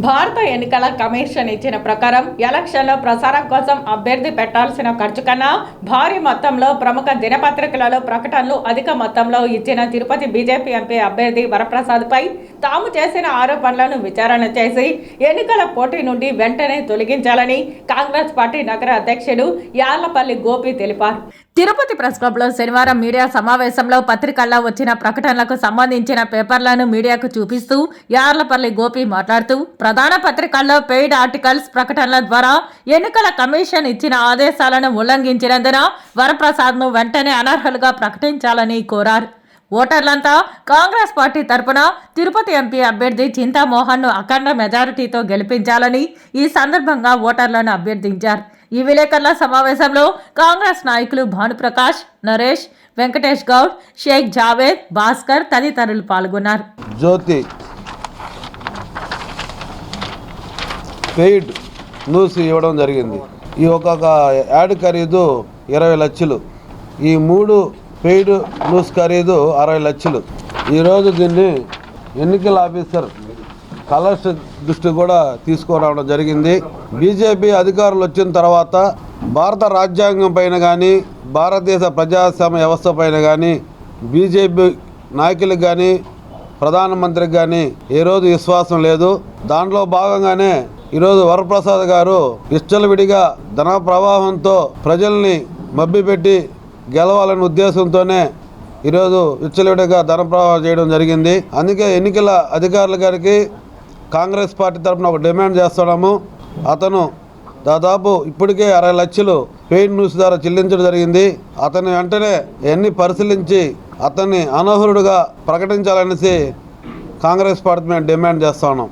భారత ఎన్నికల కమిషన్ ఇచ్చిన ప్రకారం ఎలక్షన్లో ప్రసారం కోసం అభ్యర్థి పెట్టాల్సిన ఖర్చు కన్నా భారీ మొత్తంలో ప్రముఖ దినపత్రికలలో ప్రకటనలు అధిక మొత్తంలో ఇచ్చిన తిరుపతి బీజేపీ ఎంపీ అభ్యర్థి వరప్రసాద్పై తాము చేసిన ఆరోపణలను విచారణ చేసి ఎన్నికల పోటీ నుండి వెంటనే తొలగించాలని కాంగ్రెస్ పార్టీ నగర అధ్యక్షుడు యార్లపల్లి గోపి తెలిపారు. తిరుపతి ప్రెస్ క్లబ్లో శనివారం మీడియా సమావేశంలో పత్రికల్లో వచ్చిన ప్రకటనలకు సంబంధించిన పేపర్లను మీడియాకు చూపిస్తూ యార్లపల్లి గోపి మాట్లాడుతూ ప్రధాన పత్రికల్లో పెయిడ్ ఆర్టికల్స్ ప్రకటనల ద్వారా ఎన్నికల కమిషన్ ఇచ్చిన ఆదేశాలను ఉల్లంఘించినందున వరప్రసాద్ను వెంటనే అనర్హులుగా ప్రకటించాలని కోరారు. ఓటర్లంతా కాంగ్రెస్ పార్టీ తరపున తిరుపతి ఎంపీ అభ్యర్థి చింతామోహన్ను అఖండ మెజారిటీతో గెలిపించాలని ఈ సందర్భంగా ఓటర్లను అభ్యర్థించారు. ఈ విలేకరుల సమావేశంలో కాంగ్రెస్ నాయకులు భానుప్రకాష్, నరేష్, వెంకటేష్ గౌడ్, షేక్ జావేద్, భాస్కర్ తదితరులు పాల్గొన్నారు. జ్యోతి పెయిడ్ న్యూస్ ఇవ్వడం జరిగింది. ఈ ఒక్కొక్క యాడ్ ఖరీదు 20 లక్షలు. ఈ 3 పెయిడ్ న్యూస్ ఖరీదు 60 లక్షలు. ఈరోజు దీన్ని ఎన్నికల ఆఫీసర్ కలెక్టర్ దృష్టి కూడా తీసుకురావడం జరిగింది. బీజేపీ అధికారులు వచ్చిన తర్వాత భారత రాజ్యాంగం పైన కానీ భారతదేశ ప్రజాస్వామ్య వ్యవస్థ పైన కానీ బీజేపీ నాయకులకు కానీ ప్రధానమంత్రికి కానీ ఏ రోజు విశ్వాసం లేదు. దాంట్లో భాగంగానే ఈరోజు వరప్రసాద్ గారు విచ్చలవిడిగా ధన ప్రవాహంతో ప్రజల్ని మభ్యపెట్టి గెలవాలనే ఉద్దేశంతోనే ఈరోజు విచ్చలవిడిగా ధన ప్రవాహం చేయడం జరిగింది. అందుకే ఎన్నికల అధికారుల గారికి కాంగ్రెస్ పార్టీ తరఫున ఒక డిమాండ్ చేస్తున్నాము. అతను దాదాపు ఇప్పటికే 60 లక్షలు పెయిడ్ న్యూస్ ద్వారా చెల్లించడం జరిగింది. అతన్ని వెంటనే ఎన్ని పరిశీలించి అతన్ని అనర్హుడుగా ప్రకటించాలనేసి కాంగ్రెస్ పార్టీ మేము డిమాండ్ చేస్తున్నాం.